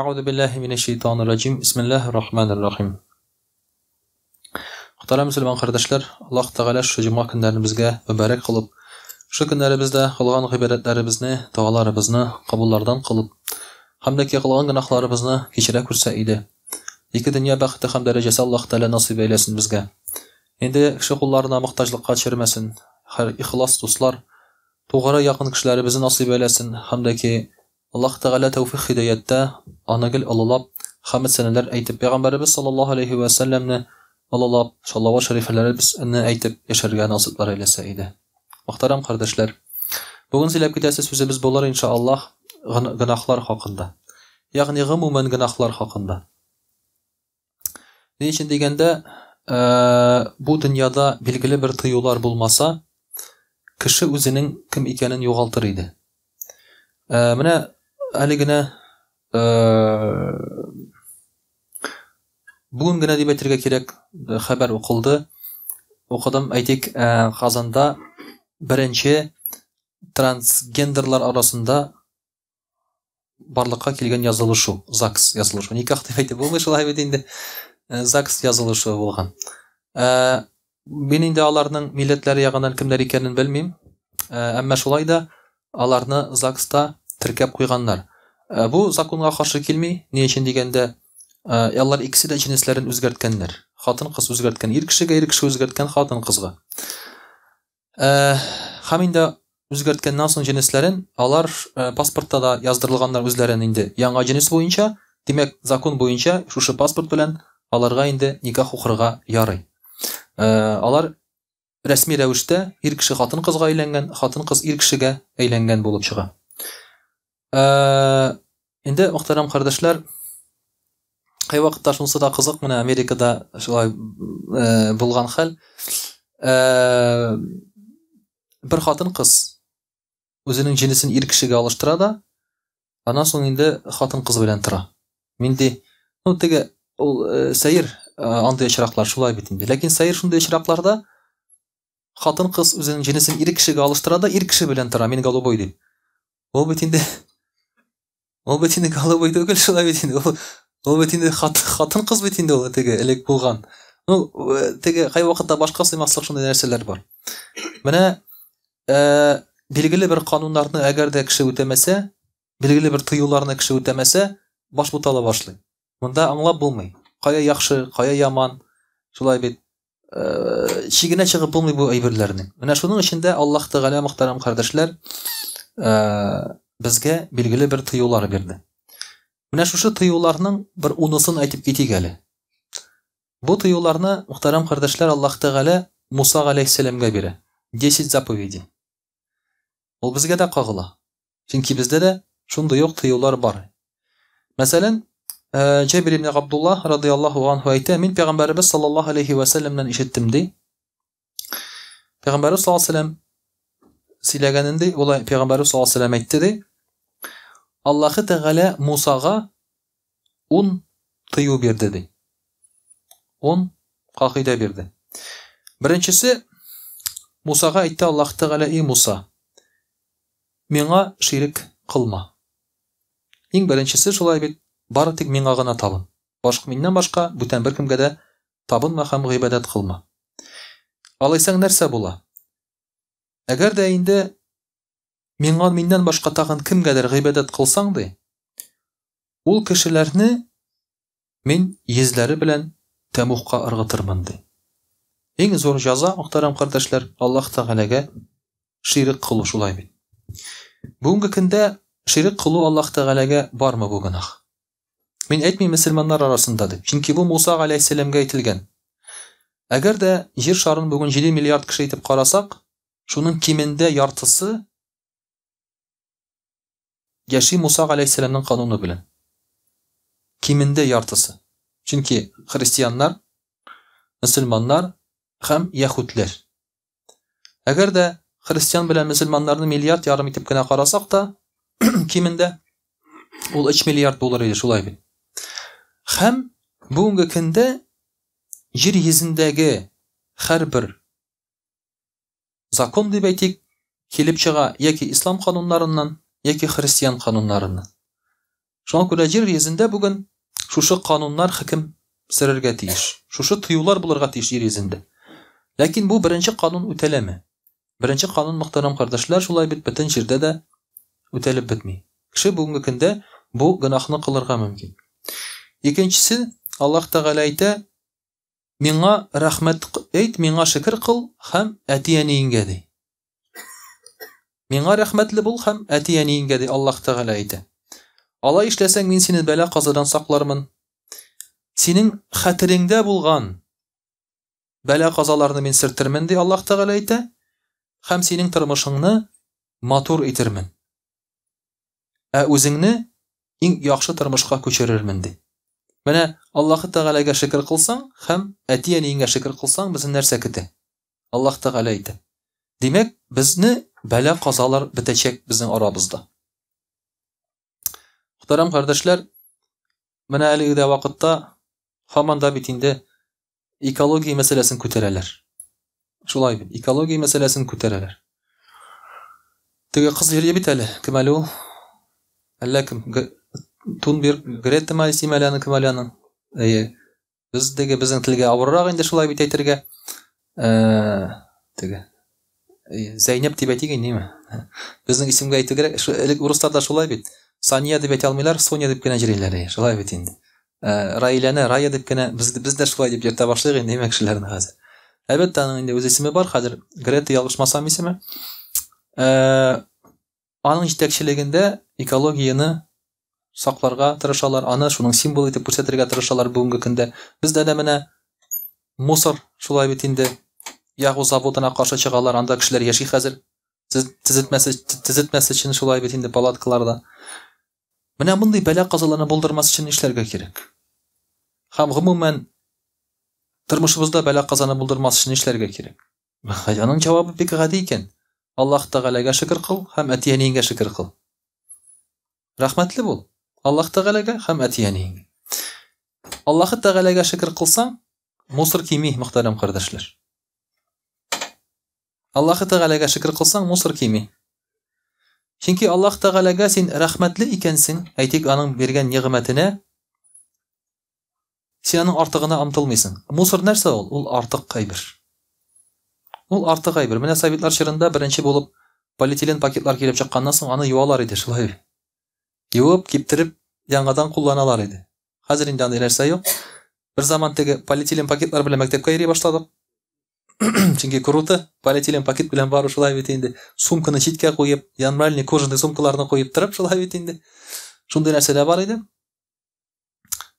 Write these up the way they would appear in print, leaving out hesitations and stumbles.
أعوذ بالله من الشيطان الرجيم بسم الله الرحمن الرحيم. Muhterem Müslüman kardeşler, Allah Teala şu cuma günlerimizge mübarek kılıp, şu günlerimizde kılgan ibadetlerimizni, dualarımızı kabullardan kılıp, hamdaki kılgan günahlarımızı keçire kursa idi. İki dünya baxtı ham derecesi Allah Teala nasip eylesin bizge. Endi kişi kullarına muhtaçlıkka çirmesin. İhlas dostlar, doğru yakın kişileri bizi nasip eylesin. Hamdaki Allah Teala tevfik hidayette anagil alalap, hamd seneler eytip Peygamberimiz sallallahu aleyhi ve sellem'ne alalap, salavat şerifeleri bizne eytip yaşarga nasipler eylese idi. Muhterem kardeşler, bugün silep gidesi sözümüz bolar inşallah günahlar hakkında. Yani gumumen günahlar hakkında. Ne için degende bu dünyada bilgili bir tıyular bulmasa kişi özünün kim ikenin yoğaltır idi. Mine haligine bugün gene demetirge kerek haber okuldu. Okudum aytik Kazanda birinci transgenderlar arasında barlıkka kelgen yazılışu, ZAKS yazılışı. Nikah dep aytып болмай шулай бит инде. ZAKS yazılışı bolgan. Men indi аларның милләтләре ягыннан кемнәр икәнен белмим. Әмма шулай да аларны ZAKS'та теркәп куйганнар. Bu законга каршы килми, ни өчен дигәндә, алар икесе дә җинесләрен үзгәрткәннәр. Хатын кыз үзгәрткән, ир кеше үзгәрткән хатын кызга. Һәм инде үзгәрткәннән соң җинесләрен алар паспортта да яздырылганнар үзләрен инде. Яңа җинес буенча, димәк, закон буенча шушы паспорт белән аларга инде никах укырга ярый. Алар рәсми рәвештә ир кеше хатын кызга әйләнгән, хатын кыз ир кешегә әйләнгән булып чыга. Инде мөхтәрәм кардәшләр, кай вакытта шунысы да кызык, менә Америкада шулай булган хәл. Bir хатын кыз үзенең җинесен ир кешегә алыштыра да, аннан соң инде хатын кыз белән тора. Минде, теге ул сәер андый очраклар шулай бит инде. Ләкин сәер шундый очракларда хатын кыз үзенең җинесен ир кешегә алыштыра да, ир кеше белән тора. Мин голубой дип. Ул бит инде голубой түгел, шулай бит инде. Ул бит инде хатын кыз бит инде ул теге элек булган. Теге кай вакытта башка сыймаслык шундый нәрсәләр бар. Менә билгеле бер кануннарны әгәр дә кеше үтәмәсә, билгеле бер тыюларны кеше үтәмәсә, баш бутала башлый. Монда аңлап булмый. Кая яхшы, кая яман, шулай бит чигенә чыгып булмый бу әйберләрнең. Менә шуның эчендә Аллаһ Тәгалә мөхтәрәм кардәшләр безгә билгеле бер тыюлар бирде. Менә шушы тыюларның бер унысын әйтеп китик әле. Бу тыюларны мөхтәрәм кардәшләр Аллаһ Тәгалә Муса галәйһиссәламгә бирә. 10 заповеди. Ул безгә дә кагыла. Чөнки бездә дә шундый ук тыюлар бар. Мәсәлән, Җабир ибн Абдулла радиллаһу анһу әйтә, мин Пәйгамбәрбез саллаллаһу алейһи ва сәлләмнән ишеттем ди. Пәйгамбәрбез саллаллаһу алейһи ва сәлләм сөйләгәнендә, ул Пәйгамбәрбез саллаллаһу алейһи ва сәлләм әйтте ди. Аллаһ Тәгалә Мусага 10 тыю бирде ди. 10 кагыйдә бирде. Беренчесе Мусага әйтте Аллаһ Тәгалә: "И Муса, миңа ширк кылма." Иң беренчесе шулай бит, бары тик миңа гына табын. Миннән башка бүтән беркемгә дә табынма һәм гыйбадәт кылма. Алайсаң нәрсә була? Әгәр дә инде миннән башка тагын кемгәдер гыйбадәт кылсаң ди, ул кешеләрне мин йөзләре белән тәмухка ыргытырмын ди. Иң зур җәза, мөхтәрәм кардәшләр, Аллаһ Тәгаләгә ширк кылу шулай бит. Бүгенге көндә ширк кылу Аллаһ Тәгаләгә бармы бу гынах? Мин әйтмим мөселманнар арасында дип. Чөнки бу Муса галәйһиссәламгә әйтелгән. Әгәр дә җир шарын бүген 7 миллиард кеше итеп карасак, шуның кимендә яртысы яши Муса галәйһиссәламның кануны белән. Кимендә яртысы. Чөнки христианнар, мөселманнар һәм яһүдләр. Әгәр дә христиан белән мөселманнарны миллиард ярым итеп кенә карасак та, кимендә ул 3 миллиард булыр иде шулай бит. Һәм бүгенге көндә җир йөзендәге һәрбер закон дип әйтик, килеп чыга яки ислам кануннарыннан, яки христиан кануннарыннан. Шуңа күрә җир йөзендә бүген шушы кануннар хөкем сөрергә тиеш. Шушы тыюлар булырга тиеш җир йөзендә. Ләкин бу беренче канун үтәләме? Беренче канун, мөхтәрәм кардәшләр, шулай бит бөтен җирдә дә үтәлеп бетми. Кеше бүгенге көндә бу гынахны кылырга мөмкин. Икенчесе, Аллаһ Тәгалә әйтә: "Миңа рәхмәт әйт, миңа шөкр кыл һәм әти-әниеңгә ди." Миңа рәхмәтле бул һәм әти-әниеңгә ди, Аллаһ Тәгалә әйтә. Алай эшләсәң, мин сине бәла казадан саклармын. Синең хәтереңдә булган бәла казаларны мин сөртермен ди, Аллаһ Тәгалә әйтә. Һәм синең тормышыңны матур итермен. Үзеңне иң яхшы тормышка күчерермен ди. Менә Аллаһ Тәгаләгә шөкр кылсаң һәм әти-әниеңгә шөкр кылсаң, безне нәрсә көтә? Аллаһ Тәгалә әйтә. Димәк, безне бәла казалар бетәчәк безнең арабызда. Мөхтәрәм кардәшләр, менә әлеге вакытта һаман да бит инде экология мәсьәләсен күтәрәләр. Шулай бит, экология мәсьәләсен күтәрәләр. Теге кыз йөрия бит әле, кем әле ул? Әллә кем? Тунбер, Грета Малисималяны кем әле аның? Бездәге безнең телгә авыррак инде шулай бит әйтергә. Теге Зәйнәп дип әйтик инде. Безнең исемгә әйтергә, элек урысларда шулай бит. Сания дип әйтә алмыйлар, Соня дип кенә җырлыйлар. Шулай бит инде. Раиләне Рая дип кенә бездә шулай дип йөртә башлыйк инде кешеләрне хәзер. Әлбәттә, аның инде үз исеме бар, хәзер Грета ялгышмасам исеме. Аның җитәкчелегендә экологияны сакларга тырышалар, аны шуның символ итеп күрсәтергә тырышалар бүгенге көндә. Бездә дә менә мусор шулай бит инде ягу заводына каршы чыгалар, анда кешеләр яши хәзер. Төзетмәс өчен шулай бит инде палаткаларда. Менә мондый бәла казаларны булдырмас өчен эшләргә кирәк. Һәм гомумән тормышыбызда бәла казаны булдырмас өчен эшләргә кирәк. Аның җавабы бик гади икән. Аллаһ Тәгаләгә шөкр кыл һәм әти-әниеңгә шөкр кыл. Рәхмәтле бул Аллаһ Тәгаләгә һәм әти-әниеңгә. Аллаһ Тәгаләгә шөкр кылсаң, мусор кими, мөхтәрәм кардәшләр. Аллаһ Тәгаләгә шөкр кылсаң, мусор кими. Чөнки Аллаһ Тәгаләгә син рәхмәтле икәнсең, әйтик, аның биргән нигъмәтенә син аның артыгына омтылмыйсың. Мусор нәрсә ул? Ул артык әйбер. Ул артык әйбер. Менә Советлар чорында беренче булып полиэтилен пакетлар килеп чыкканнан соң аны юалар иде, шулай. Юып, киптереп, яңадан кулланалар иде. Хәзер инде андый нәрсә юк. Бер заман теге полиэтилен пакетлар белән мәктәпкә йөри башладык. Чөнки круто, полиэтилен пакет белән бару шулай бит инде. Сумканы читкә куеп, янмальный кожаный сумкаларны куеп торып, шулай бит инде. Шундый нәрсәләр бар иде.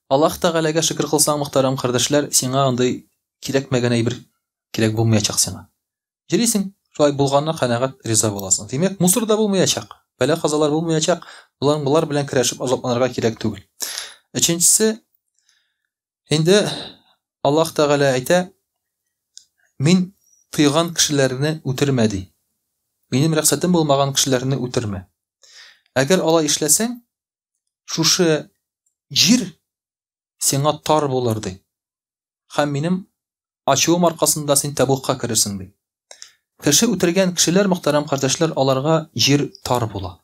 Аллаһ Тәгаләгә шөкр кылсаң, мөхтәрәм кардәшләр, сиңа андый кирәкмәгән әйбер кирәк булмаячак сиңа. Җирисең, шулай булганна канәгать риза буласың. Димәк, мусор да булмаячак, бәла казалар булмаячак. Булар белән көрәшеп азапланырга кирәк түгел. Өченчесе, инде Аллаһ Тәгалә әйтә: "Мин тыйган кешеләрне үтермә ди. Минем рәхсәтем булмаган кешеләрне үтермә. Әгәр алай эшләсәң, шушы җир сиңа тар булыр ди. Һәм минем ачуым аркасында син табукка керерсең ди." Кеше үтергән кешеләр, мөхтәрәм кардәшләр, аларга җир тар була.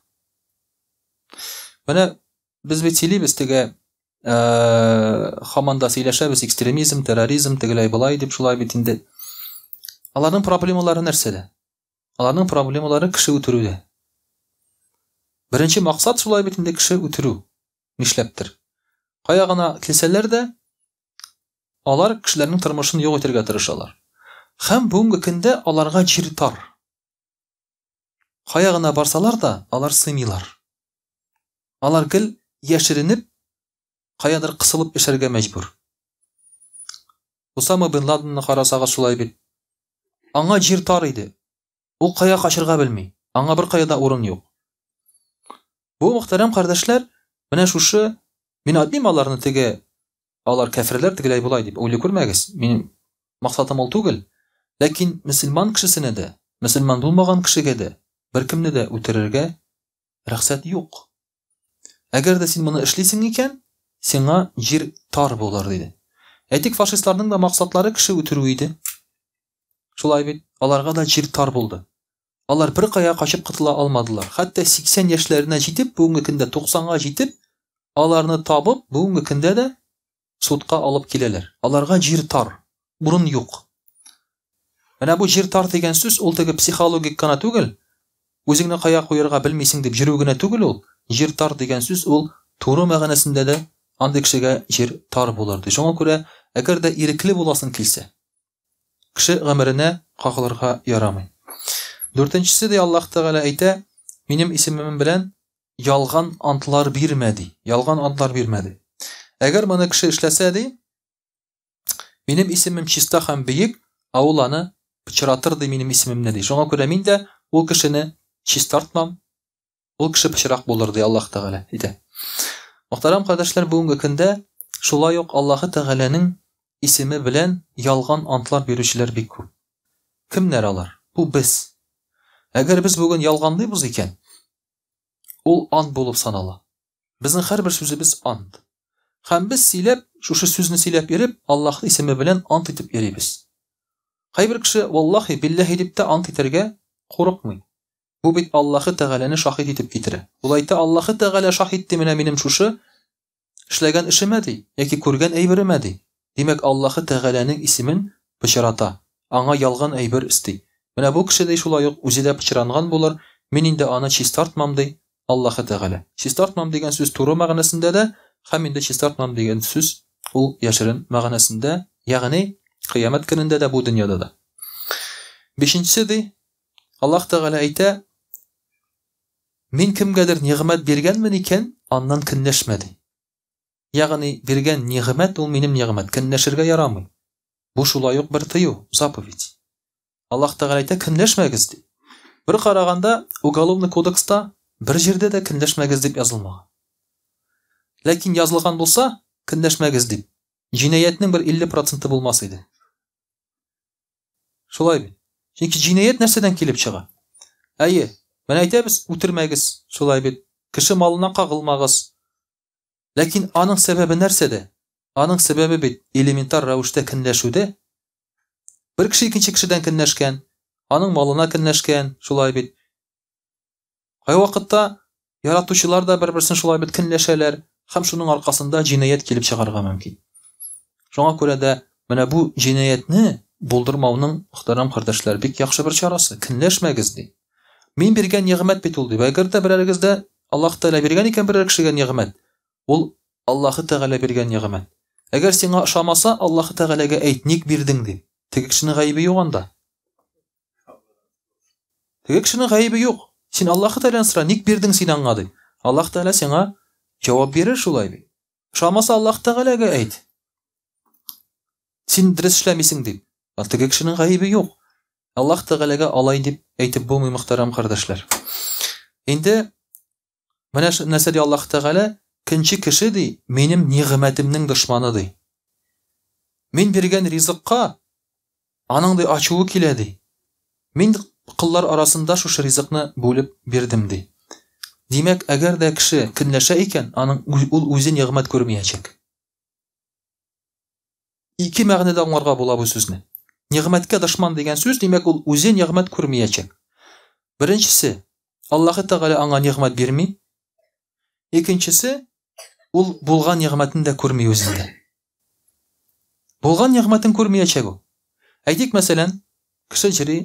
Менә без бит сөйлибез теге хаманда сөйләшәбез, экстремизм, терроризм, тегеләй булай дип, шулай бит инде. Аларның проблемалары нәрсәдә? Аларның проблемалары кеше үтерүдә. Беренче максат шулай бит инде кеше үтерү. Нишләптер? Кая гына килсәләр дә, алар кешеләрнең тормышын юк итәргә тырышалар. Һәм бүгенге көндә аларга җир тар. Кая гына барсалар да, алар сыймыйлар. Алар гел яшеренеп, каядыр кысылып яшәргә мәҗбүр. Усама бен Ладенны карасагыз шулай бит. Аңа җир тар иде. Ул кая качырга белми. Аңа бер каяда урын юк. Бу мөхтәрәм кардәшләр, менә шушы мин әйтмим аларны теге, алар кафирләр тегеләй булай дип уйлый күрмәгез. Минем максатым ул түгел. Ләкин мөселман кешесенә дә, мөселман булмаган кешегә дә беркемне дә үтерергә рөхсәт юк. Әгәр дә син моны эшлисең икән, сиңа җир тар булыр диде. Әйтик, фашистларның да максатлары кеше үтерү иде. Шулай бит, аларга да җир тар булды. Алар бер кая качып кытыла алмадылар. Хәтта 80 яшьләренә җитеп, бүгенге көндә 90-га җитеп, аларны табып, бүгенге көндә дә судка алып киләләр. Аларга җир тар, урын юк. Менә бу җир тар дигән сүз ул теге психологик кына түгел. Үзеңне кая куярга белмисең дип йөрү генә түгел ул. Җир тар дигән сүз ул туры мәгънәсендә дә андый кешегә җир тар булыр ди. Шуңа күрә, әгәр дә ирекле буласың килсә, кеше гомеренә кагылырга ярамый. Дүртенчесе дә Аллаһ Тәгалә әйтә, минем исемем белән ялган антлар бирмәди. Ялган антлар бирмәди. Әгәр моны кеше эшләсә ди, минем исемем чиста һәм бөек, ул аны пычратыр ди минем исемемне ди. Шуңа күрә мин дә ул кешене чистартмам. Ул кеше пычрак булыр ди Аллаһ Тәгалә әйтә. Мөхтәрәм кардәшләр, бүгенге көндә шулай ук Аллаһ Тәгаләнең исеме белән ялган антлар бирүчеләр бик күп. Кемнәр алар? Бу без. Әгәр без бүген ялганлыйбыз икән, ул ант булып санала. Безнең һәрбер сүзебез ант. Һәм без сөйләп, шушы сүзне сөйләп йөреп, Аллаһ исеме белән ант итеп йөрибез. Кайбер кеше валлаһи биллаһи дип тә ант итәргә курыкмый. Бу бит Аллаһ Тәгаләне шаһид итеп китерә. Ул әйтә, Аллаһ Тәгалә шаһид ди менә минем шушы эшләгән эшемә ди, яки күргән әйберемә ди. Димәк, Аллаһ Тәгаләнең исемен пычрата, аңа ялган әйбер исти. Менә бу кеше дә шулай ук үзе дә пычранган булыр. Мин инде аны чистартмам ди Аллаһ Тәгалә. Чистартмам дигән сүз туры мәгънәсендә дә, һәм инде чистартмам дигән сүз ул яшерен мәгънәсендә, ягъни кыямәт көнендә дә, бу дөньяда да. Бишенчесе ди, Аллаһ Тәгалә әйтә, мин кемгәдер нигъмәт биргәнмен икән, аннан көнләшмә ди. Ягъни биргән нигъмәт ул минем нигъмәт, көнләшергә ярамый. Бу шулай ук бер тыю, заповедь. Аллаһ Тәгалә әйтә, көнләшмәгез ди. Бер караганда, уголовный кодекста бер җирдә дә көнләшмәгез дип язылмаган. Ләкин язылган булса, көнләшмәгез дип, җинаятның бер 50% булмас иде. Шулай бит. Чөнки җинаят нәрсәдән килеп чыга? Әйе, мен әйтәбез, үтермәгез, шулай бит. Кеше малына кагылмагыз. Ләкин аның сәбәбе нәрсәдә? Аның сәбәбе бит элементар рәвештә көнләшүдә. Бер кеше икенче кешедән көнләшкән, аның малына көнләшкән, шулай бит. Кай вакытта яратучылар да бер-берсен шулай бит көнләшәләр, һәм шуның аркасында җинаят килеп чыгарга мөмкин. Шуңа күрә дә менә бу җинаятны булдырмауның, мөхтәрәм кардәшләр, бик яхшы бер чарасы. Көнләшмәгез ди. Мин биргән нигъмәт бит ул ди. Әгәр дә берәрегездә Аллаһ Тәгалә биргән икән берәр кешегә нигъмәт, ул Аллаһ Тәгалә биргән нигъмәт. Әгәр сиңа ошамаса, Аллаһ Тәгаләгә әйт, ник бирдең ди. Теге кешенең гаебе юк анда. Теге кешенең гаебе юк. Син Аллаһ Тәгаләдән сора, ник бирдең син аңа ди. Аллаһ Тәгалә сиңа җавап бирер шулай бит. Ошамаса, Аллаһ Тәгаләгә әйт. Син дөрес эшләмисең дип. Теге кешенең гаебе юк. Аллаһ Тәгаләгә алай дип әйтеп булмый, мөхтәрәм кардәшләр. Инде менә нәрсә ди Аллаһ Тәгалә, икенче кеше ди, минем нигъмәтемнең дошманы ди. Мин биргән ризыкка аның ди ачуы килә ди. Мин кыллар арасында шушы ризыкны бүлеп бирдем ди. Димәк, әгәр дә кеше көнләшә икән, аның ул үзе нигъмәт күрмәячәк. Ике мәгънәдә аңларга була бу сүзне. Нигъмәткә дошман дигән сүз, димәк, ул үзе нигъмәт күрмәячәк. Беренчесе, Аллаһ Тәгалә аңа нигъмәт бирми. Икенчесе, ул булган нигъмәтен дә күрми үзендә. Булган нигъмәтен күрмәячәк ул. Әйтик, мәсәлән, кеше җири,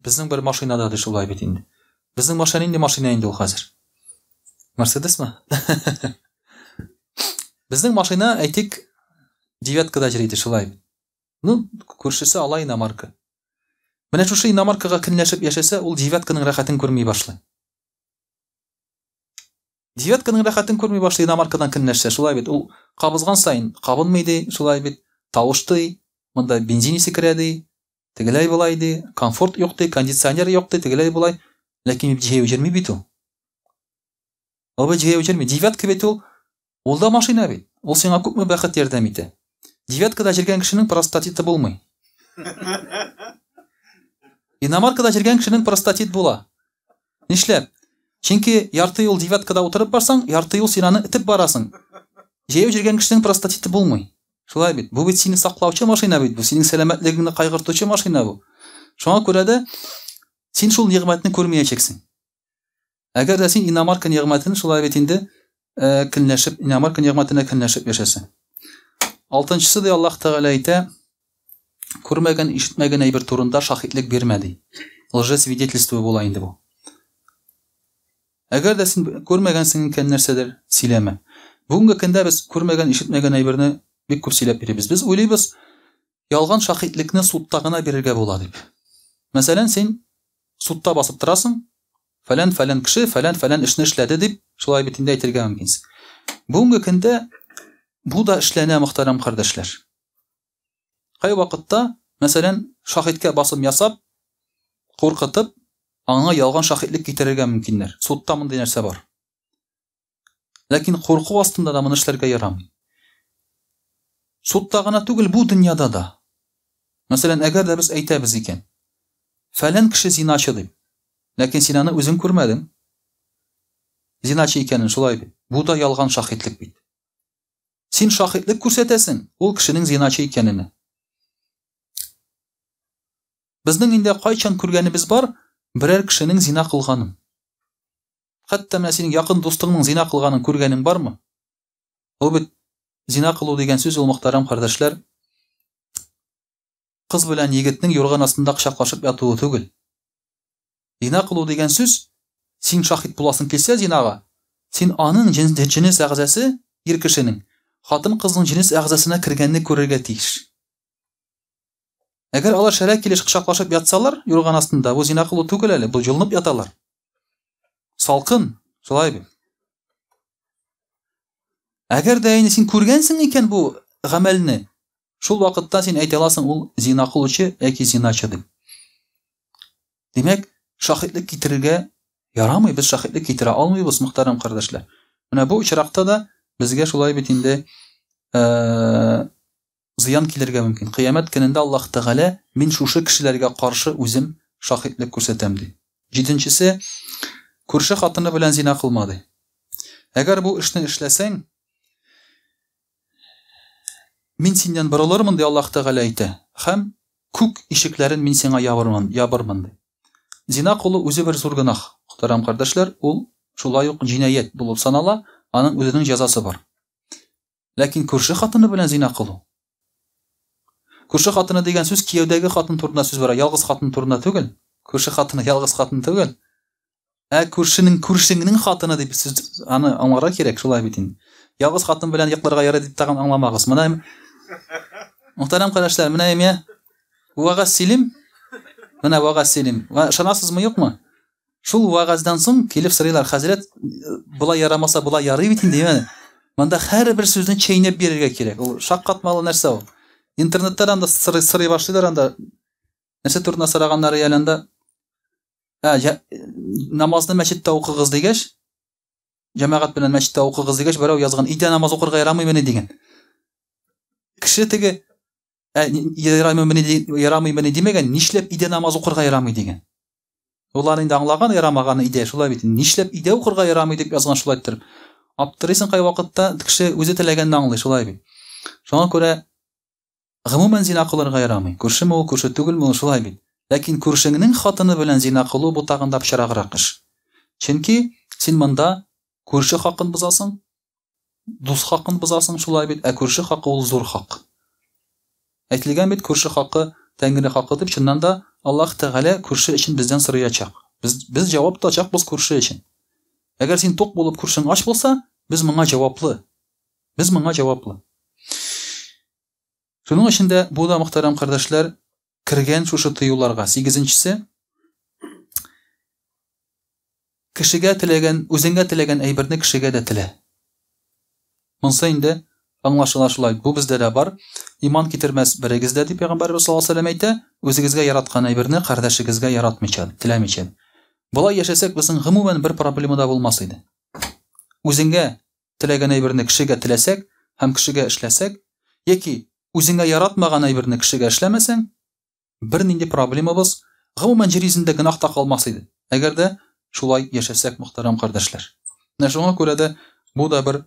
безнең бер машинада ди, шулай бит инде. Безнең машина инде ул хәзер. Мерседесме? Безнең машина, әйтик, девяткада җири ди, шулай бит. Ну, күршесе алай иномарка. Менә шушы иномаркага көнләшеп яшәсә, ул девятканың рәхәтен күрми башлый. Девятканың рәхәтен күрми башлый иномаркадан көнләшсә, шулай бит. Ул кабызган сайын кабынмый ди, шулай бит. Тавышты, монда бензин исе керә ди, тегеләй булай ди, комфорт юк ди, кондиционер юк ди, тегеләй булай. Ләкин җәяү җирми бит ул. Ул җәяү җирми. Девятка бит ул да машина бит. Ул сиңа күпме бәхет ярдәм итә. Девяткада җиргән кешенең простатиты булмый. Иномаркада җиргән кешенең простатит була. Нишләп? Чөнки ярты ел девяткада утырып барсаң, ярты ел син аны итеп барасың. Җәяү җиргән кешенең простатиты булмый. Шулай бит. Бу бит сине саклаучы машина бит. Бу синең сәламәтлегеңне кайгыртучы машина бу. Шуңа күрә дә син шул нигъмәтне күрмәячәксең. Әгәр дә син иномарка нигъмәтен шулай бит инде көнләшеп, инамар нигъмәтенә көнләшеп яшәсен. Алтынчысы да Аллаһ Тәгалә әйтә, күрмәгән, ишетмәгән әйбер турында шаһидлек бирмә ди. Лжесвидетельство була инде бу. Әгәр дә син күрмәгәнсең икән нәрсәдер, сөйләмә. Бүгенге көндә без күрмәгән, ишетмәгән әйберне бик күп сөйләп бирибез. Без уйлыйбыз, ялган шаһидлекне судта гына бирергә була дип. Мәсәлән, син судта басып торасың, фәлән кеше фәлән эшне эшләде дип, шулай бит инде әйтергә мөмкинсең. Бүгенге көндә бу да эшләнә, мөхтәрәм кардәшләр. Кай вакытта, мәсәлән, шаһидкә басым ясап, куркытып, аңа ялган шаһидлек китерергә мөмкиннәр. Судта мондый нәрсә бар. Ләкин курку астында да моны эшләргә ярамый. Судта гына түгел, бу дөньяда да. Мәсәлән, әгәр дә без әйтәбез икән, фәлән кеше зиначы дип, ләкин син аны үзең күрмәдең. Зиначы икәнен шулай бит. Бу да ялган шаһидлек бит. Син шаһидлек күрсәтәсең ул кешенең зиначы икәненә. Безнең инде кайчан күргәнебез бар, берәр кешенең зина кылганын. Хәтта менә синең якын дустыңның зина кылганын күргәнең бармы? Ул бит зина кылу дигән сүз, ул мөхтәрәм кардәшләр, кыз белән егетнең юрган астында кочаклашып ятуы түгел. Зина кылу дигән сүз, син шаһид буласың килсә зинага, син аның җинес әгъзасы, ир кешенең, хатын кызның җинес әгъзасына кергәнне күрергә тиеш. Әгәр алар шәрә килеш кочаклашып ятсалар, юрган астында, бу зина кылу түгел әле, бу җылынып яталар. Салкын, шулай бит. Әгәр дә инде син күргәнсең икән бу гамәлне, шул вакытта син әйтә аласың, ул зина кылучы яки зиначы дип. Димәк, шаһидлек китерергә ярамый, без шаһидлек китерә алмыйбыз, мөхтәрәм кардәшләр. Менә бу очракта да безгә шулай бит инде зыян килергә мөмкин. Кыямәт көнендә Аллаһ Тәгалә, мин шушы кешеләргә каршы үзем шаһидлек күрсәтәм ди. Җиденчесе, күрше хатыны белән зина кылмады. Әгәр бу эшне эшләсәң, мин синнән борылырмын ди Аллаһ Тәгалә әйтә. Һәм күк ишекләрен мин сиңа ябырмын ди. Зина кылу үзе бер зур гынах. Мөхтәрәм кардәшләр, ул шулай ук җинаят булып санала, аның үзенең җәзасы бар. Ләкин күрше хатыны белән зина кылу. Күрше хатыны дигән сүз кияүдәге хатын турында сүз бара, ялгыз хатын турында түгел. Күрше хатыны ялгыз хатын түгел. Күршеңнең хатыны дип сүз, аны аңларга кирәк, шулай бит инде. Ялгыз хатын белән йокларга ярый дип тагын аңламагыз. Менә мөхтәрәм кардәшләр, менә вагаз силим, менә вагаз силим. Шанасызмы, юкмы? Шул вагаздан соң килеп сорыйлар, хәзрәт, булай ярамаса, булай ярый бит инде. Монда һәрбер сүзне чәйнәп бирергә кирәк. Ул шаккатмалы нәрсә ул. Интернеттан анда сырый башлыйлар, анда нәрсә турында сораганнар яланда, намазны мәчеттә укыгыз дигәч, җәмәгать белән мәчеттә укыгыз дигәч, берәү язган, идә намаз укырга ярамыймыни дигән. Кеше теге ярамыймыни димәгән, нишләп идә намаз укырга ярамый дигән. Улар инде аңлаган ярамаганы идә, шулай бит. Нишләп идә укырга ярамый дип язган, шулай итеп. Аптырыйсың кай вакытта кеше үзе теләгәнне аңлый, шулай бит. Шуңа күрә гомумән зина кылырга ярамый. Күршеме ул, күрше түгелме ул, шулай бит. Ләкин күршеңнең хатыны белән зина кылу бу тагында пычраграк эш. Чөнки син монда күрше хакын бозасың, дус хакын бозасың, шулай бит. Күрше хакы ул зур хак. Әйтелгән бит, күрше хакы Тәңре хакы дип, чыннан да Аллаһ Тәгалә күрше өчен бездән сораячак. Без җавап тачакбыз күрше өчен. Әгәр син тук булып күршең ач булса, без моңа җаваплы. Шуның өчен дә бу да, мөхтәрәм кардәшләр, кергән шушы тыюларга. 8-нчесе, кешегә теләгән, үзеңгә теләгән әйберне кешегә дә телә. Монсы инде аңлашыла шулай. Бу бездә дә бар. Иман китермәс берегездә дип Пәйгамбәрбез саллаллаһу алейһи ва сәллям әйтә, үзегезгә яраткан әйберне кардәшегезгә яратмыйча, теләмичә. Булай яшәсәк, безнең гомумән бер проблема да булмас иде. Үзеңгә теләгән әйберне кешегә теләсәк һәм кешегә эшләсәк, яки үзеңгә яратмаган әйберне кешегә эшләмәсәң, бер нинди проблемабыз гомумән җир йөзендә гынах та калмас иде. Әгәр дә шулай яшәсәк, мөхтәрәм кардәшләр. Менә шуңа күрә дә бу да бер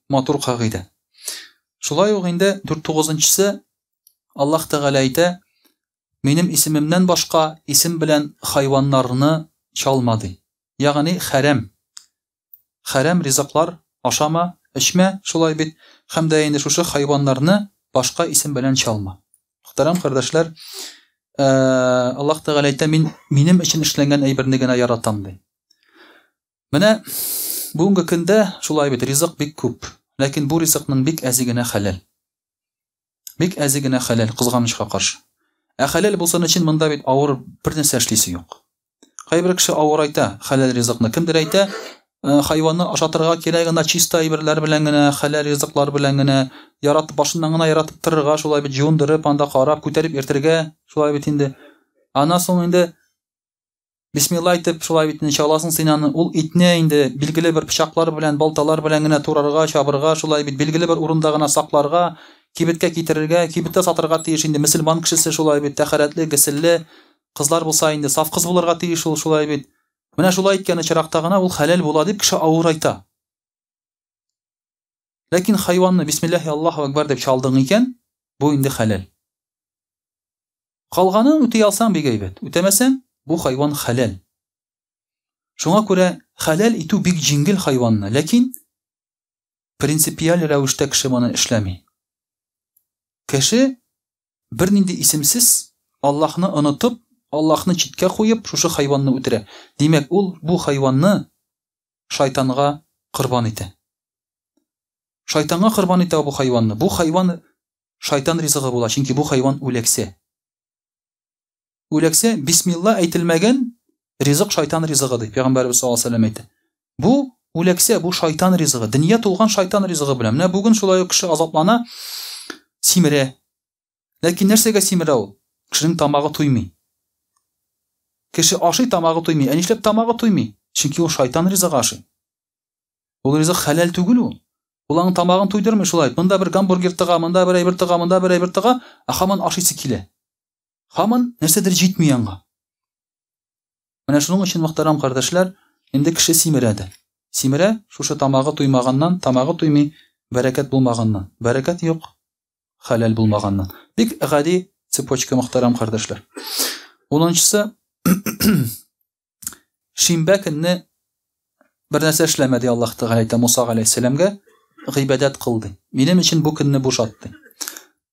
матур кагыйдә. Шулай ук инде 49-нчысы, Аллаһ Тәгалә әйтә, минем исемемнән башка исем белән хайваннарны чалмады. Ягъни хәрам. Хәрам ризыклар ашама, эчмә, шулай бит. Һәм дә инде шушы хайваннарны башка исем белән чалма. Мөхтәрәм кардәшләр, Аллаһ Тәгалә әйтә, минем өчен эшләнгән әйберне генә яратам ди. Менә бүгенге көндә шулай бит, ризык бик күп, ләкин бу ризыкның бик әзе генә хәләл. Бик әзе генә хәләл, кызганычка каршы. Хәләл булсын өчен монда бит авыр бер нәрсә эшлисе юк. Кайбер кеше авыр әйтә, хәләл ризыкны. Кемдер әйтә, хайванны ашатырга кирәк генә чиста әйберләр белән генә, хәләл ризыклар белән генә, яратып башыннан гына яратып торырга, шулай бит җуындырып, анда карап, күтәреп иртергә, шулай бит инде. Ана соң инде бисмилла әйтеп, шулай бит инде чаласың син аны, ул итне инде билгеле бер пычаклар белән, балталар белән генә турарга, чабырга, шулай бит билгеле бер урында гына сакларга, кибеткә китерергә, кибеттә сатырга тиеш инде мөселман кешесе, шулай бит тәһарәтле, гыселле, кызлар булса инде саф кыз булырга тиеш ул, шулай бит. Менә шулай иткән чиракта гына ул хәләл була дип кеше авыр әйтә. Ләкин хайванны бисмиллаһи Аллаһу акбар дип чалдың икән, бу инде хәләл. Калганын үти алсаң бик әйбәт, үтәмәсәң, бу хайван хәләл. Шуңа күрә хәләл итү бик җиңел хайванны, ләкин принципиаль рәвештә кеше моны эшләми. Кеше бер нинди исемсез Аллаһны онытып, Аллаһны читкә куеп, шушы хайванны үтерә. Димәк, ул бу хайванны шайтанга корбан итә. Шайтанга корбан итә бу хайванны. Бу хайван шайтан ризыгы була, чөнки бу хайван үләксә. Үләксә бисмилла әйтелмәгән ризык шайтан ризыгы ди. Пәйгамбәрбез саллаллаһу алейһи ва сәллям әйтә. Бу үләксә, бу шайтан ризыгы, дөнья тулган шайтан ризыгы белән. Менә бүген шулай кеше азаплана, симерә. Ләкин нәрсәгә симерә ул? Кешенең тамагы туймый. Кеше ашый, тамагы туймый. Нишләп тамагы туймый? Чөнки ул шайтан ризыгы ашый. Ул ризык хәләл түгел ул. Ул аның тамагын туйдырмый шулай. Монда бер гамбургер тыга, монда бер әйбер тыга, монда бер әйбер тыга, һаман ашыйсы килә. Һаман нәрсәдер җитми аңга. Менә шуның өчен мөхтәрәм кардәшләр, инде кеше симерә. Симерә, шушы тамагы туймаганнан, тамагы туймый, бәрәкәт булмаганнан. Бәрәкәт юк, хәләл булмаганнан. Бик гади цепочка, мөхтәрәм кардәшләр. 10-нчысы шимбә көнне бер нәрсә эшләмәде Аллаһ Тәгалә әйтә Муса галәйһиссәламгә, гыйбадәт кылды. Минем өчен бу көнне бушатты.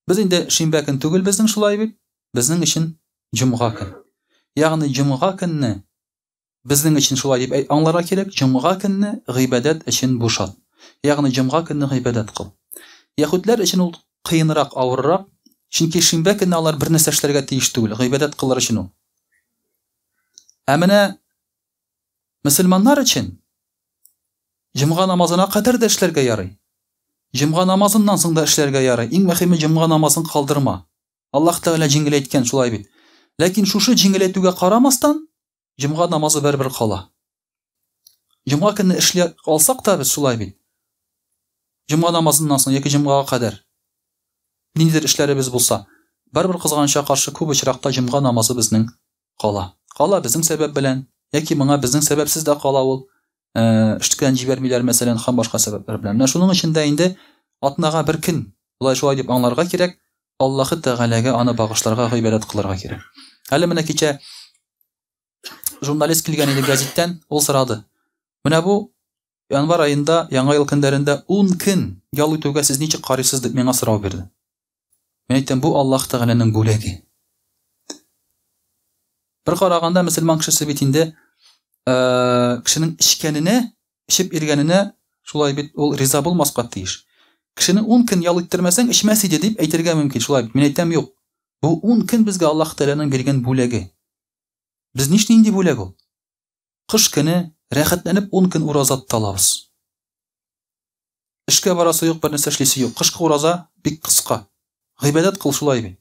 Без инде шимбә көн түгел безнең шулай бит, безнең өчен җомга көн. Ягъни җомга көнне безнең өчен шулай дип аңларга кирәк, җомга көнне гыйбадәт өчен бушат. Ягъни җомга көнне гыйбадәт кыл. Яһүдләр өчен ул кыенрак, авыррак, чөнки шимбә көнне алар бер нәрсә эшләргә тиеш түгел, гыйбадәт кылыр өчен ул. Менә мөселманнар өчен җомга намазына кадәр дә эшләргә ярый. Җомга намазыннан соң да эшләргә ярый. Иң мөһиме җомга намазын калдырма. Аллаһ Тәгалә җиңел әйткән шулай бит. Ләкин шушы җиңел әйтүгә карамастан, җомга намазы бер кала. Җомга көнне эшләп алсак та без шулай бит. Җомга намазыннан соң яки җомгага кадәр ниндидер эшләребез булса, бер кызганычка каршы күп очракта җомга намазы безнең кала. Кала безнең сәбәп белән, яки моңа безнең сәбәпсез дә кала ул. Эштән җибәрмиләр мәсәлән, һәм башка сәбәпләр белән. Менә шуның өчен дә инде атнага бер көн, булай шулай дип аңларга кирәк, Аллаһ Тәгаләгә аны багышларга, гыйбадәт кылырга кирәк. Әле менә кичә журналист килгән иде газеттан, ул сорады. Менә бу январ аенда, яңа ел көндәрендә 10 көн ял итүгә сез ничек карыйсыз дип миңа сорау бирде. Мен әйттем, бу Аллаһ Тәгаләнең бүләге. Бер караганда мөселман кешесе бит инде кешенең ичкәненә, ичеп иргәненә шулай бит ул риза булмаска тиеш. Кешене 10 көн ял иттермәсәң ичмәс иде дип әйтергә мөмкин, шулай бит. Мен әйтәм, юк. Бу 10 көн безгә Аллаһ Тәгаләнең биргән бүләге. Без нинди бүләк ул? Кыш көне рәхәтләнеп 10 көн ураза тотабыз. Эшкә барасы юк, бер нәрсә эшлисе юк. Кышкы ураза бик кыска. Гыйбадәт кыл шулай бит.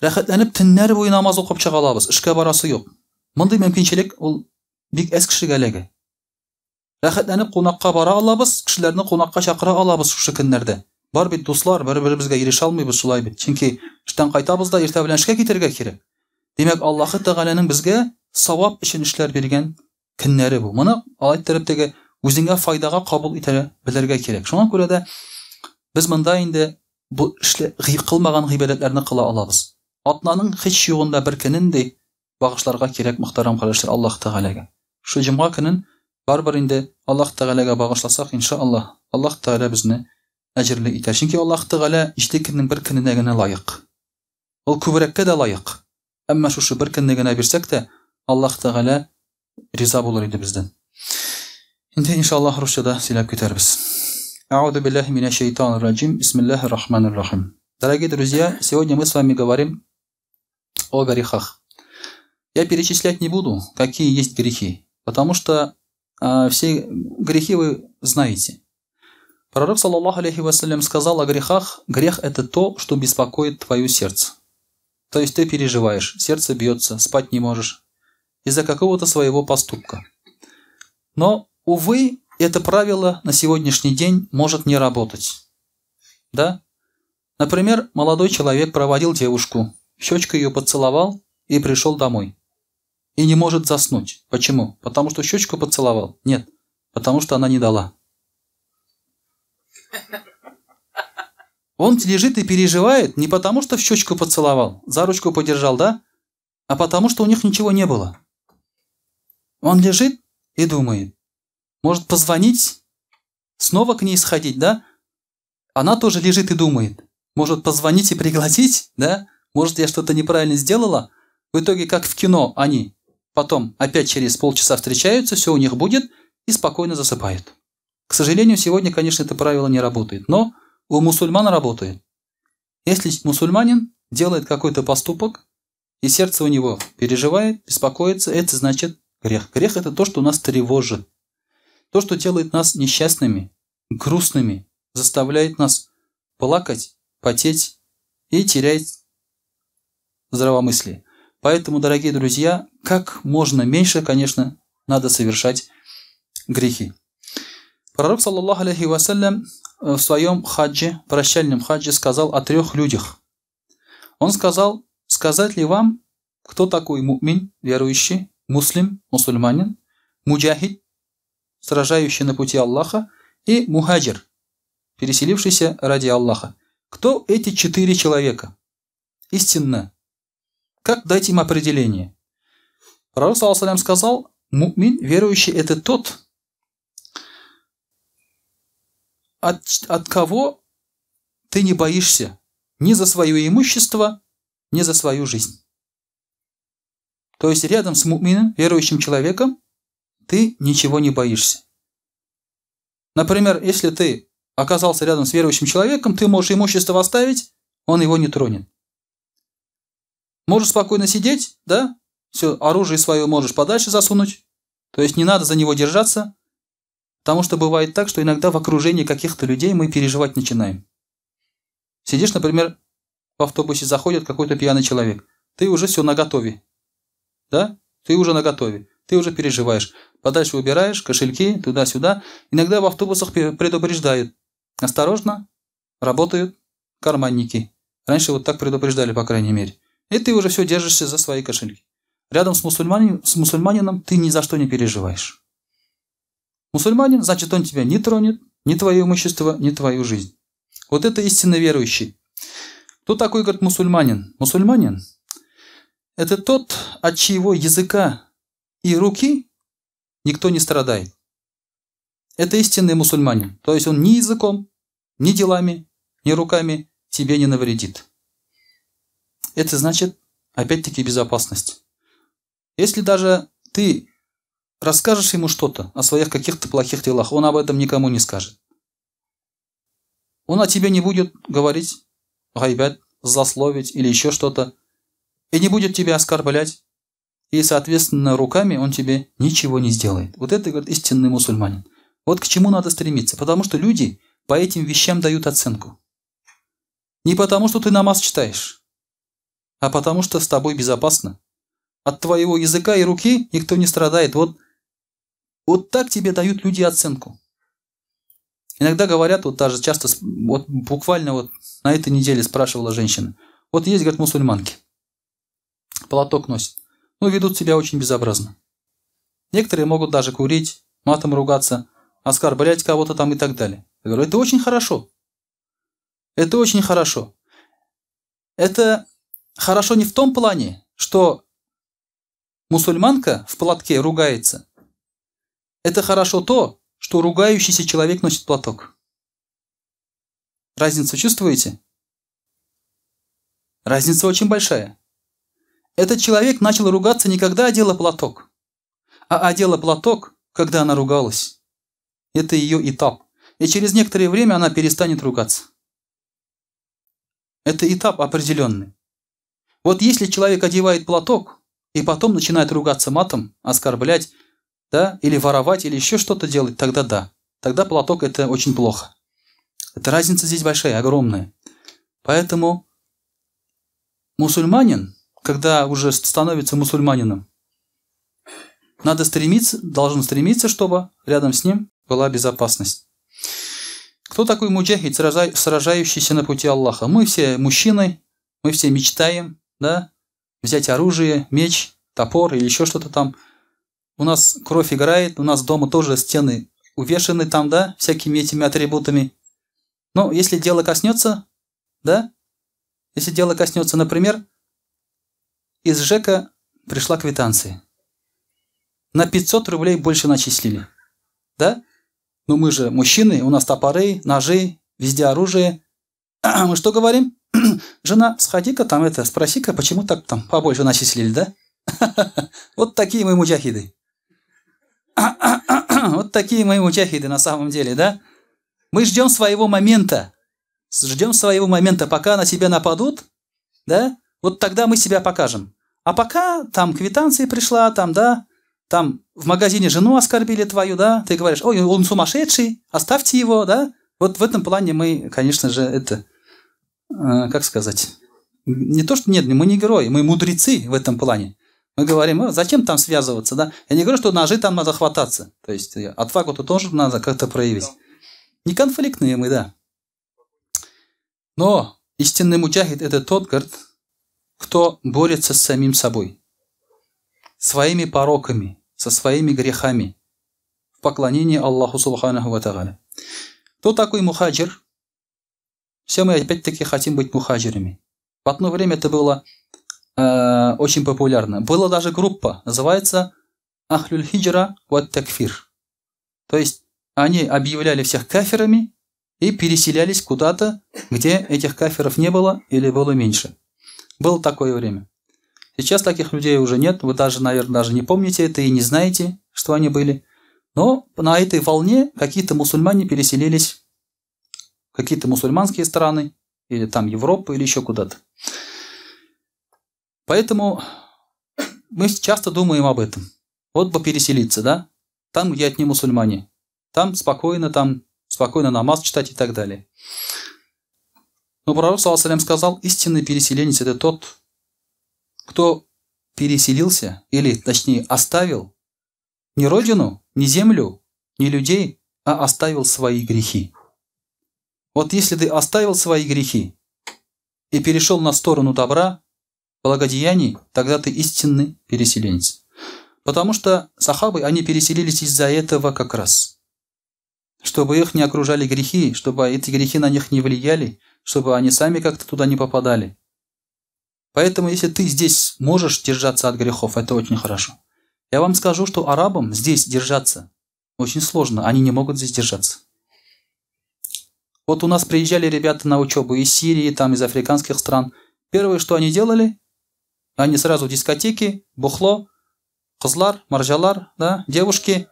Рәхәтләнеп төннәр буе намаз укып чыга алабыз. Эшкә барасы юк. Мондый мөмкинчелек ул бик әз кешегә ләге. Рәхәтләнеп кунакка бара алабыз, кешеләрне кунакка чакыра алабыз шушы көннәрдә. Бар бит дуслар, бер-беребезгә ирешә алмыйбыз шулай бит. Чөнки эштән кайтабыз да иртә белән эшкә китәргә кирәк. Димәк, Аллаһ Тәгаләнең безгә савап өчен эшләр биргән көннәре бу. Моны алайттырып теге үзеңә файдага кабул итә белергә кирәк. Шуңа күрә дә без монда инде бу эшле кылмаган гыйбадәтләрне кыла алабыз. Атнаның һич югында бер көнен ди багышларга кирәк, мөхтәрәм кардәшләр, Аллаһ Тәгаләгә. Шу җомга көнен Барбар инде Аллаһ Тәгаләгә багышласак, иншааллах, Аллаһ Тәгалә безне әҗерле итәр. Чөнки Аллаһ Тәгалә иште көннең бер көненә генә лаек. Ул күбрәккә дә лаек. Әмма шушы бер көнне генә бирсәк тә, Аллаһ Тәгалә риза булыр иде бездән. Инде иншааллах русчада сөйләп китәрбез. Аузу биллахи минаш шайтанир раджим. Бисмиллахир рахманир рахим. Дорогие друзья, сегодня мы с вами говорим о грехах. Я перечислять не буду, какие есть грехи, потому что все грехи вы знаете. Пророк, саллаллаху алейхи вассалям, сказал о грехах: грех – это то, что беспокоит твое сердце. То есть ты переживаешь, сердце бьется, спать не можешь из-за какого-то своего поступка. Но, увы, это правило на сегодняшний день может не работать. Да? Например, молодой человек проводил девушку, в щечку ее поцеловал и пришел домой. И не может заснуть. Почему? Потому что щечку поцеловал? Нет, потому что она не дала. Он лежит и переживает не потому, что в щечку поцеловал, за ручку подержал, да? А потому, что у них ничего не было. Он лежит и думает. Может позвонить, снова к ней сходить, да? Она тоже лежит и думает. Может позвонить и пригласить, да? Может, я что-то неправильно сделала? В итоге, как в кино, они потом опять через полчаса встречаются, все у них будет, и спокойно засыпают. К сожалению, сегодня, конечно, это правило не работает, но у мусульман работает. Если мусульманин делает какой-то поступок, и сердце у него переживает, беспокоится, это значит грех. Грех – это то, что нас тревожит. То, что делает нас несчастными, грустными, заставляет нас плакать, потеть и терять здравомыслие. Поэтому, дорогие друзья, как можно меньше, конечно, надо совершать грехи. Пророк, саллаллаху алейхи вассалям, в своем хаджи, прощальном хаджи, сказал о 3 людях. Он сказал: сказать ли вам, кто такой му'мин, верующий, муслим, мусульманин, муджахид, сражающий на пути Аллаха, и мухаджир, переселившийся ради Аллаха. Кто эти 4 человека? Истинно. Как дать им определение? Пророк, саллаллаху алейхи ва саллям, сказал: му'мин, верующий, это тот, от кого ты не боишься ни за свое имущество, ни за свою жизнь. То есть рядом с му'мином, верующим человеком, ты ничего не боишься. Например, если ты оказался рядом с верующим человеком, ты можешь имущество оставить, он его не тронет. Можешь спокойно сидеть, да? Все, оружие свое можешь подальше засунуть. То есть не надо за него держаться, потому что бывает так, что иногда в окружении каких-то людей мы переживать начинаем. Сидишь, например, в автобусе, заходит какой-то пьяный человек. Ты уже все наготове. Да? Ты уже наготове. Ты уже переживаешь. Подальше убираешь, кошельки, туда-сюда. Иногда в автобусах предупреждают. Осторожно, работают карманники. Раньше вот так предупреждали, по крайней мере. И ты уже все держишься за свои кошельки. Рядом с мусульманином ты ни за что не переживаешь. Мусульманин, значит, он тебя не тронет, ни твое имущество, ни твою жизнь. Вот это истинно верующий. Кто такой, говорит, мусульманин? Мусульманин – это тот, от чьего языка и руки никто не страдает. Это истинный мусульманин. То есть он ни языком, ни делами, ни руками тебе не навредит. Это значит, опять-таки, безопасность. Если даже ты расскажешь ему что-то о своих каких-то плохих делах, он об этом никому не скажет. Он о тебе не будет говорить, гайбат, злословить или еще что-то, и не будет тебя оскорблять, и, соответственно, руками он тебе ничего не сделает. Вот это, говорит, истинный мусульманин. Вот к чему надо стремиться, потому что люди по этим вещам дают оценку. Не потому, что ты намаз читаешь, а потому, что с тобой безопасно. От твоего языка и руки никто не страдает. Вот так тебе дают люди оценку. Иногда говорят, вот даже часто, вот буквально вот на этой неделе спрашивала женщина. Вот есть, говорит, мусульманки. Платок носят. Ну, ведут себя очень безобразно. Некоторые могут даже курить, матом ругаться, оскорблять кого-то там и так далее. Я говорю, это очень хорошо. Это очень хорошо. Это хорошо не в том плане, что мусульманка в платке ругается. Это хорошо то, что ругающийся человек носит платок. Разницу чувствуете? Разница очень большая. Этот человек начал ругаться не когда одела платок, а одела платок, когда она ругалась. Это ее этап. И через некоторое время она перестанет ругаться. Это этап определенный. Вот если человек одевает платок и потом начинает ругаться матом, оскорблять, да, или воровать, или еще что-то делать, тогда да. Тогда платок – это очень плохо. Эта разница здесь большая, огромная. Поэтому мусульманин, когда уже становится мусульманином, должен стремиться, чтобы рядом с ним была безопасность. Кто такой муджахид, сражающийся на пути Аллаха? Мы все мужчины, мы все мечтаем, да, взять оружие, меч, топор или еще что-то там. У нас кровь играет, у нас дома тоже стены увешаны там, да, всякими этими атрибутами. Но если дело коснется, да, если дело коснется, например, из ЖЭКа пришла квитанция. На 500 рублей больше начислили, да? Но мы же мужчины, у нас топоры, ножи, везде оружие. Мы что говорим? Жена, сходи-ка там спроси-ка, почему так там побольше начислили, да? Вот такие мы муджахиды. Вот такие мы муджахиды на самом деле, да? Мы ждем своего момента. Ждем своего момента, пока на себя нападут, да? Вот тогда мы себя покажем. А пока там квитанция пришла, там, да, там в магазине жену оскорбили твою, да, ты говоришь, ой, он сумасшедший, оставьте его, да. Вот в этом плане мы, конечно же, как сказать, не то, что нет, мы не герои, мы мудрецы в этом плане. Мы говорим, зачем там связываться, да. Я не говорю, что ножи там надо хвататься, то есть отвагу-то тоже надо как-то проявить. Не конфликтные мы, да. Но истинный муджахид – это тот, говорит, кто борется с самим собой, своими пороками, со своими грехами в поклонении Аллаху Субханаху ва Тааля. Кто такой мухаджир? Все мы опять-таки хотим быть мухаджирами. В одно время это было очень популярно. Была даже группа, называется Ахлюль Хиджра ва Такфир. То есть они объявляли всех кафирами и переселялись куда-то, где этих кафиров не было или было меньше. Было такое время. Сейчас таких людей уже нет, вы даже, наверное, даже не помните это и не знаете, что они были. Но на этой волне какие-то мусульмане переселились в какие-то мусульманские страны, или там Европу, или еще куда-то. Поэтому мы часто думаем об этом. Вот бы переселиться, да? Там, где одни мусульмане. Там спокойно намаз читать и так далее. Но пророк, саллаллаху алейхи ва саллям, сказал, истинный переселенец – это тот, кто переселился, или, точнее, оставил не родину, не землю, не людей, а оставил свои грехи. Вот если ты оставил свои грехи и перешел на сторону добра, благодеяний, тогда ты истинный переселенец. Потому что сахабы, они переселились из-за этого как раз. Чтобы их не окружали грехи, чтобы эти грехи на них не влияли, чтобы они сами как-то туда не попадали. Поэтому, если ты здесь можешь держаться от грехов, это очень хорошо. Я вам скажу, что арабам здесь держаться очень сложно, они не могут здесь держаться. Вот у нас приезжали ребята на учебу из Сирии, там, из африканских стран. Первое, что они делали, они сразу в дискотеки, бухло, кызлар, маржалар, да, девушки.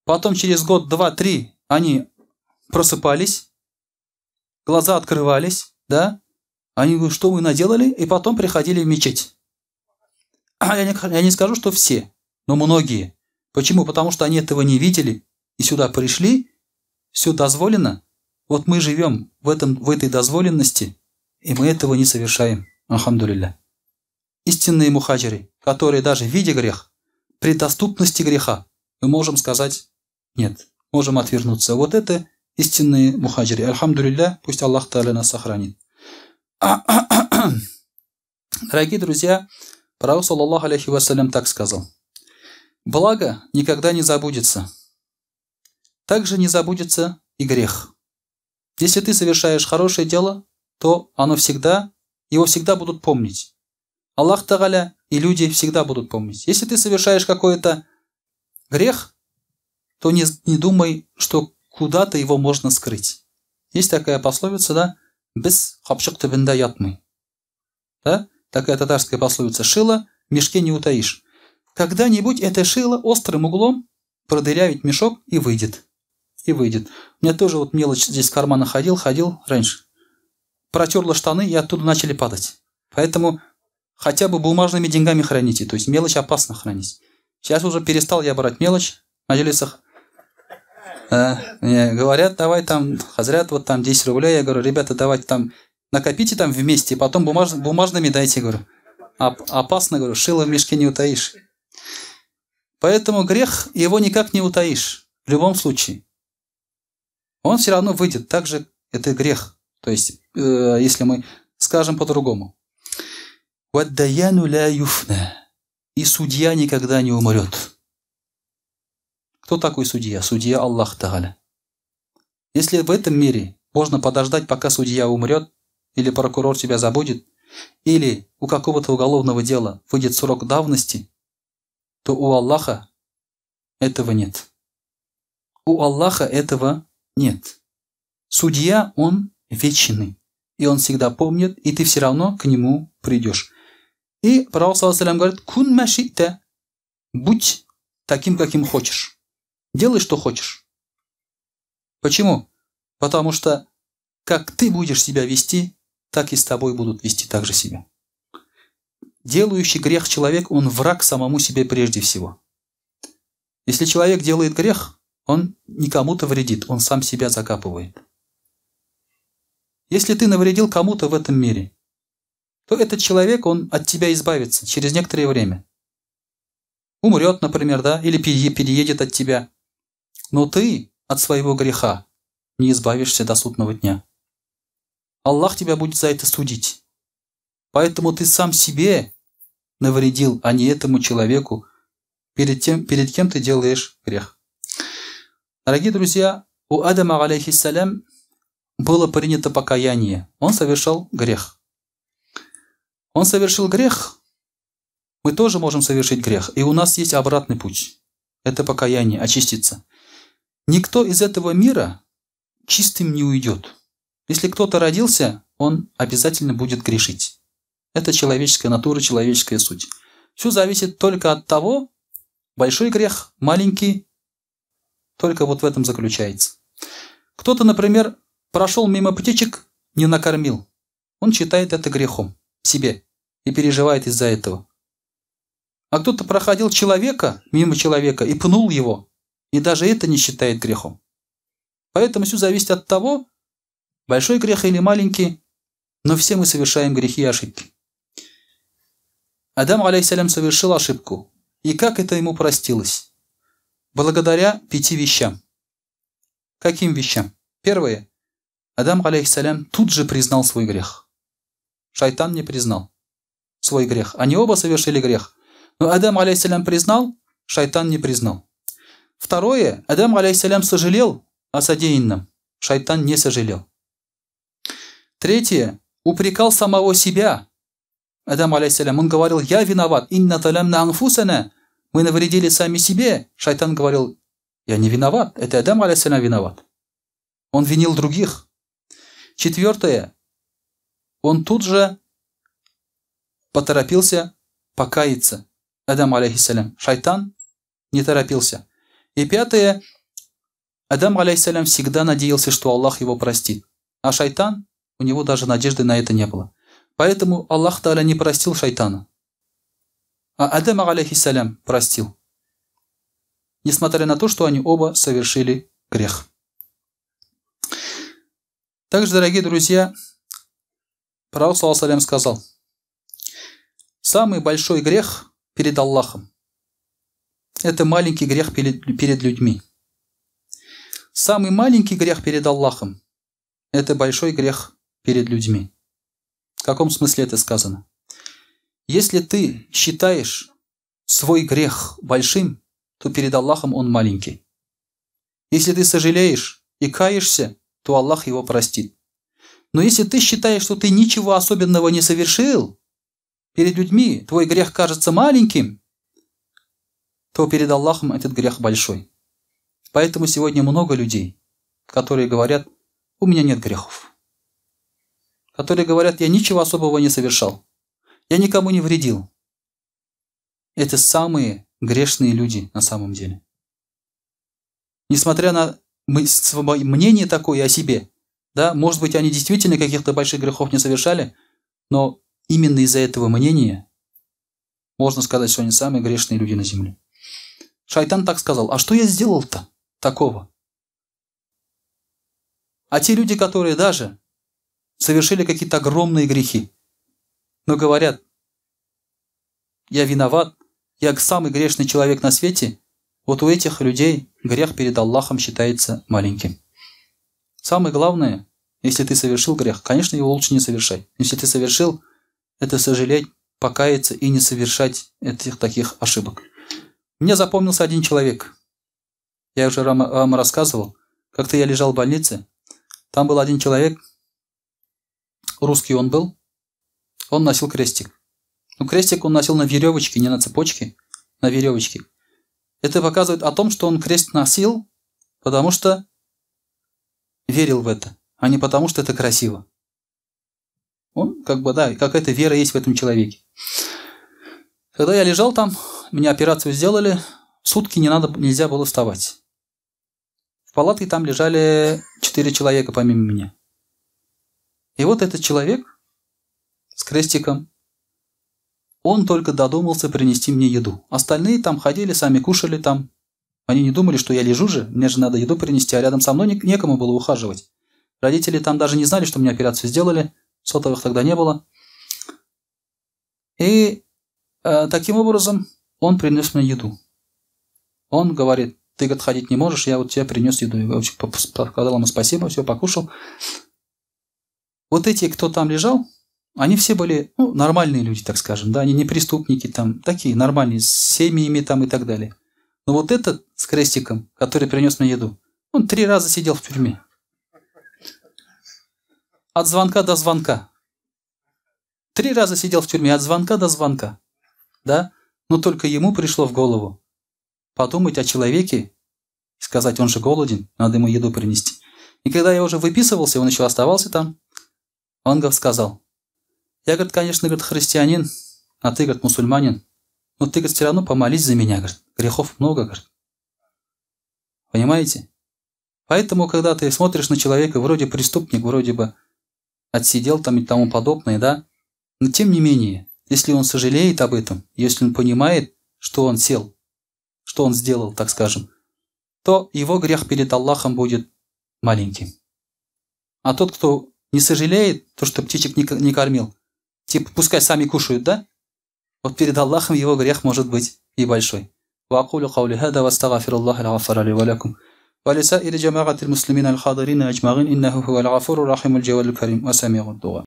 Потом через год, 2-3 они просыпались, глаза открывались, да. Они говорят, что вы наделали, и потом приходили в мечеть. Я не скажу, что все, но многие. Почему? Потому что они этого не видели, и сюда пришли, все дозволено. Вот мы живем в этой дозволенности, и мы этого не совершаем. Алхамдулилля. Истинные мухаджиры, которые даже видя грех, при доступности греха, мы можем сказать нет, можем отвернуться. Вот это истинные мухаджиры. Алхамдулилля, пусть Аллах Та'аля нас сохранит. Дорогие друзья, пророк, саллаллаху алейхи ва саллям, так сказал: благо никогда не забудется. Также не забудется и грех. Если ты совершаешь хорошее дело, то его всегда будут помнить. Аллах Та'аля и люди всегда будут помнить. Если ты совершаешь какой-то грех, то не думай, что куда-то его можно скрыть. Есть такая пословица, да? Без хапшык түбінде ятмый. Да? Такая татарская пословица. Шило в мешке не утаишь. Когда-нибудь это шило острым углом продырявит мешок и выйдет. И выйдет. У меня тоже вот мелочь здесь в карманах ходил раньше. Протерла штаны, и оттуда начали падать. Поэтому хотя бы бумажными деньгами храните. То есть мелочь опасно хранить. Сейчас уже перестал я брать мелочь на делицах. Говорят, давай там, хазрят, вот там 10 рублей. Я говорю, ребята, давайте там накопите там вместе, потом бумажными дайте, говорю. Опасно, говорю, шило в мешке не утаишь. Поэтому грех, его никак не утаишь. В любом случае. Он все равно выйдет. Также это грех. То есть, если мы скажем по-другому. «Ваддаяну ля юфна». И судья никогда не умрет. Кто такой судья? Судья Аллах Тааля. Если в этом мире можно подождать, пока судья умрет, или прокурор тебя забудет, или у какого-то уголовного дела выйдет срок давности, то у Аллаха этого нет. У Аллаха этого нет. Судья, он вечный, и он всегда помнит, и ты все равно к нему придешь. И Пророк ﷺ говорит, «Кун машита», будь таким, каким хочешь. Делай, что хочешь. Почему? Потому что как ты будешь себя вести, так и с тобой будут вести так же себя. Делающий грех человек, он враг самому себе прежде всего. Если человек делает грех, он не кому-то вредит, он сам себя закапывает. Если ты навредил кому-то в этом мире, то этот человек, он от тебя избавится через некоторое время. Умрет, например, да, или переедет от тебя. Но ты от своего греха не избавишься до судного дня. Аллах тебя будет за это судить. Поэтому ты сам себе навредил, а не этому человеку, перед кем ты делаешь грех. Дорогие друзья, у Адама, алейхиссалям, было принято покаяние. Он совершал грех. Он совершил грех, мы тоже можем совершить грех. И у нас есть обратный путь. Это покаяние, очиститься. Никто из этого мира чистым не уйдет. Если кто-то родился, он обязательно будет грешить. Это человеческая натура, человеческая суть. Все зависит только от того, большой грех, маленький, только вот в этом заключается. Кто-то, например, прошел мимо птичек, не накормил. Он считает это грехом себе и переживает из-за этого. А кто-то проходил мимо человека и пнул его, и даже это не считает грехом. Поэтому все зависит от того, большой грех или маленький, но все мы совершаем грехи и ошибки. Адам, алейхиссалям, совершил ошибку. И как это ему простилось? Благодаря 5 вещам. Каким вещам? Первое. Адам, алейхиссалям, тут же признал свой грех. Шайтан не признал свой грех. Они оба совершили грех. Но Адам, алейхиссалям, признал, шайтан не признал. Второе. Адам, алейхиссалям, сожалел о содеянном. Шайтан не сожалел. Третье. Упрекал самого себя. Адам, алейхиссалям, он говорил, я виноват. Инна талямна анфусана. Мы навредили сами себе. Шайтан говорил, я не виноват. Это Адам, алейхиссалям, виноват. Он винил других. Четвертое. Он тут же поторопился покаяться. Адам, алейхиссалям. Шайтан не торопился. И пятое. Адам, алейхиссалям, всегда надеялся, что Аллах его простит. А шайтан, у него даже надежды на это не было. Поэтому Аллах Тааля не простил шайтана. А Адам, алейхиссалям, простил. Несмотря на то, что они оба совершили грех. Также, дорогие друзья, Пророк ﷺ сказал, самый большой грех перед Аллахом – это маленький грех перед людьми. Самый маленький грех перед Аллахом – это большой грех перед людьми. В каком смысле это сказано? Если ты считаешь свой грех большим, то перед Аллахом он маленький. Если ты сожалеешь и каешься, то Аллах его простит. Но если ты считаешь, что ты ничего особенного не совершил, перед людьми твой грех кажется маленьким, то перед Аллахом этот грех большой. Поэтому сегодня много людей, которые говорят: у меня нет грехов. Которые говорят: я ничего особого не совершал. Я никому не вредил. Это самые грешные люди на самом деле. Несмотря на мнение такое о себе, да, может быть, они действительно каких-то больших грехов не совершали, но именно из-за этого мнения можно сказать, что они самые грешные люди на земле. Шайтан так сказал: а что я сделал-то такого? А те люди, которые даже совершили какие-то огромные грехи, но говорят: я виноват, я самый грешный человек на свете, вот у этих людей грех перед Аллахом считается маленьким. Самое главное, если ты совершил грех, конечно, его лучше не совершать. Если ты совершил, это сожалеть, покаяться и не совершать этих таких ошибок. Мне запомнился один человек. Я уже вам рассказывал. Как-то я лежал в больнице. Там был один человек, русский он был, он носил крестик. Но крестик он носил на веревочке, не на цепочке, на веревочке. Это показывает о том, что он крест носил, потому что верил в это, а не потому, что это красиво. Он, какая-то вера есть в этом человеке. Когда я лежал там, мне операцию сделали, сутки нельзя было вставать. В палатке там лежали 4 человека помимо меня. И вот этот человек с крестиком, он только додумался принести мне еду. Остальные там ходили, сами кушали там. Они не думали, что я лежу же, мне же надо еду принести, а рядом со мной некому было ухаживать. Родители там даже не знали, что мне операцию сделали, сотовых тогда не было. И таким образом он принес мне еду. Он говорит: ты, говорит, ходить не можешь, я вот тебе принес еду. Я сказал ему спасибо, все, покушал. Вот эти, кто там лежал, они все были, нормальные люди, так скажем, да, они не преступники там, такие нормальные, с семьями там и так далее. Но вот этот с крестиком, который принес мне еду, он 3 раза сидел в тюрьме. От звонка до звонка. 3 раза сидел в тюрьме, от звонка до звонка. Да? Но только ему пришло в голову подумать о человеке, сказать: он же голоден, надо ему еду принести. И когда я уже выписывался, он еще оставался там, он сказал: я, говорит, конечно, говорит, христианин, а ты, говорит, мусульманин, но ты, говорит, все равно помолись за меня, говорит, грехов много, говорит. Понимаете? Поэтому, когда ты смотришь на человека, вроде преступник, вроде бы отсидел там и тому подобное, да, но тем не менее, если он сожалеет об этом, если он понимает, что он сел, что он сделал, так скажем, то его грех перед Аллахом будет маленьким. А тот, кто не сожалеет, то, что птичек не кормил, типа пускай сами кушают, да, вот перед Аллахом его грех может быть и большой. وأقول قولي هذا واستغفر الله الغفار لي ولكم ولسائر جماعة المسلمين الحاضرين أجمعين إنه هو الغفور الرحيم الجواد الكريم وسميع الدعاء.